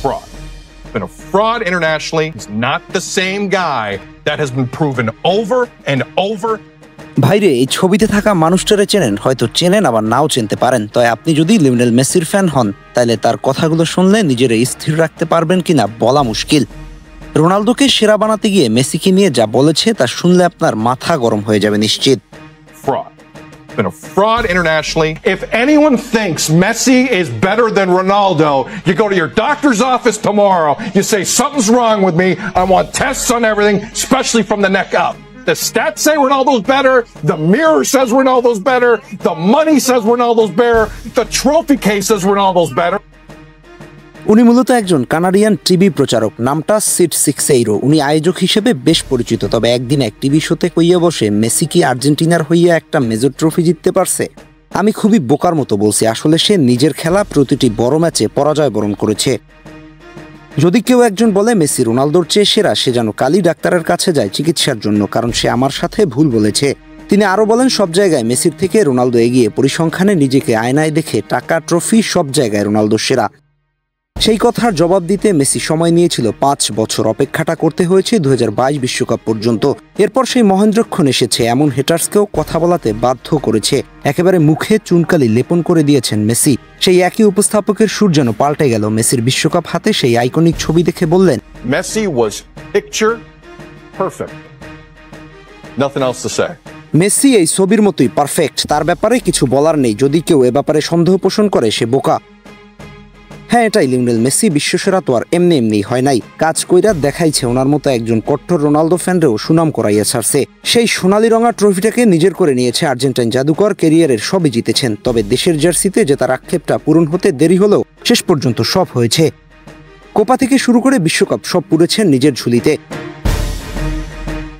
fraud. Been a fraud internationally. He's not the same guy. That has been proven over and over. ভাইরে, এই ছবিতে থাকা মানুষটারে চেনেন, হয়তো চেনেন আবার নাও চিনতে পারেন। তবে আপনি যদি লিওনেল মেসির ফ্যান হন, তাহলে তার কথাগুলো শুনলে নিজের স্থির রাখতে পারবেন কিনা বলা মুশকিল। রোনালদোকে সেরা বানাতে গিয়ে মেসিকে নিয়ে যা বলেছে তা শুনলে আপনার মাথা গরম হয়ে যাবে নিশ্চিত। Fraud. Been a fraud internationally. If anyone thinks Messi is better than Ronaldo, you go to your doctor's office tomorrow, you say something's wrong with me, I want tests on everything, especially from the neck up. The stats say Ronaldo's better, the mirror says Ronaldo's better, the money says Ronaldo's better, the trophy case says Ronaldo's better. উনি মূলত একজন Canadian TV প্রচারক, নামটা seed সিক্সেইরো। উনি আয়োজক হিসেবে বেশ পরিচিত। তবে একদিন এক টিভি শোতে কইয়া বসে মেসি কি আর্জেন্টিনার হইয়া একটা মেজর ট্রফি জিততে পারছে? আমি খুবই বোকার মতো বলছি, আসলে সে নিজের খেলা প্রতিটি বড় ম্যাচে পরাজয় বরণ করেছে। যদি কেউ একজন বলে মেসি রোনালদোর চেয়ে সেরা, সে যেন কালই ডাক্তারের কাছে যায় চিকিৎসার জন্য, কারণ সে আমার সাথে ভুল বলেছে। তিনি আরও বলেন, সব জায়গায় মেসির থেকে রোনালদো এগিয়ে, পরিসংখ্যানে নিজেকে আয়নায় দেখে টাকা, ট্রফি সব জায়গায় রোনালদো সেরা। সেই কথার জবাব দিতে মেসি সময় নিয়েছিল 5 বছর। অপেক্ষাটা করতে হয়েছে 2022 বিশ্বকাপ পর্যন্ত। এরপর সেই মহেন্দ্রক্ষণ এসেছে, এমন হেটার্সকেও কথা বলাতে বাধ্য করেছে। একেবারে মুখে চুনকালি লেপন করে দিয়েছেন মেসি। সেই একই উপস্থাপকের সুর যেন পাল্টে গেল। মেসির বিশ্বকাপ হাতে সেই আইকনিক ছবি দেখে বললেন, Messi was picture perfect. Nothing else to say. Messi এই ছবির মতোই পারফেক্ট, তার ব্যাপারে কিছু বলার নেই। যদি কেউ এ ব্যাপারে সন্দেহ পোষণ করে সে বোকা। হ্যাঁ, এটাই লিওনেল মেসি বিশ্বসেরা তো আর এমনি এমনি হয় নাই, কাজ কইরা দেখাইছে। ওনার মতো একজন কট্টর রোনালদো ফ্যানরেও সুনাম করাইয়া ছাড়ছে। সেই সোনালি রঙা ট্রফিটাকে নিজের করে নিয়েছে আর্জেন্টাইন জাদুকর। ক্যারিয়ারের সবই জিতেছেন, তবে দেশের জার্সিতে যে তার আক্ষেপটা পূরণ হতে দেরি হলেও শেষ পর্যন্ত সব হয়েছে। কোপা থেকে শুরু করে বিশ্বকাপ সব পুড়েছেন নিজের ঝুলিতে।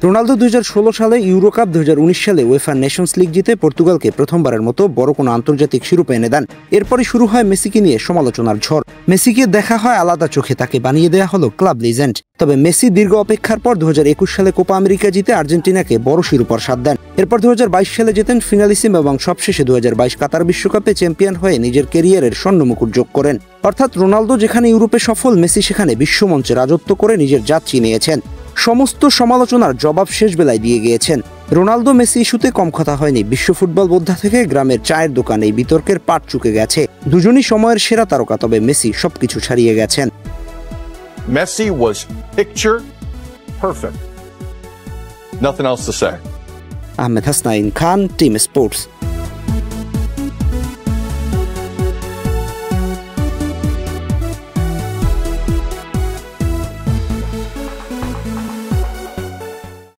রোনালদো 2016 সালে ইউরো কাপ, 2019 সালে উয়েফা নেশনস লিগ জিতে পর্তুগালকে প্রথমবারের মতো বড় কোনো আন্তর্জাতিক শিরোপা এনে দেন। এরপরই শুরু হয় মেসিকে নিয়ে সমালোচনার ঝড়। মেসিকে দেখা হয় আলাদা চোখে, তাকে বানিয়ে দেওয়া হলো ক্লাব লিজেন্ড। তবে মেসি দীর্ঘ অপেক্ষার পর 2021 সালে কোপা আমেরিকা জিতে আর্জেন্টিনাকে বড় শিরোপার স্বাদ দেন। এরপর 2022 সালে জেতেন ফিনালিসিম এবং সবশেষে 2022 কাতার বিশ্বকাপে চ্যাম্পিয়ন হয়ে নিজের ক্যারিয়ারের স্বর্ণমুকুট যোগ করেন। অর্থাৎ রোনালদো যেখানে ইউরোপে সফল, মেসি সেখানে বিশ্বমঞ্চে রাজত্ব করে নিজের জাত চিনিয়েছেন। সমস্ত সমালোচনার জবাব শেষ বেলায় দিয়ে গিয়েছেন। রোনালদো মেসি ইস্যুতে কম কথা হয়নি। বিশ্ব ফুটবল বোদ্ধা থেকে গ্রামের চায়ের দোকানে এই বিতর্কের পাট চুকে গেছে। দুজনই সময়ের সেরা তারকা, তবে মেসি সবকিছু ছাড়িয়ে গেছেন। Messi was picture perfect. Nothing else to say. Ahmed Hasnain Khan, team sports.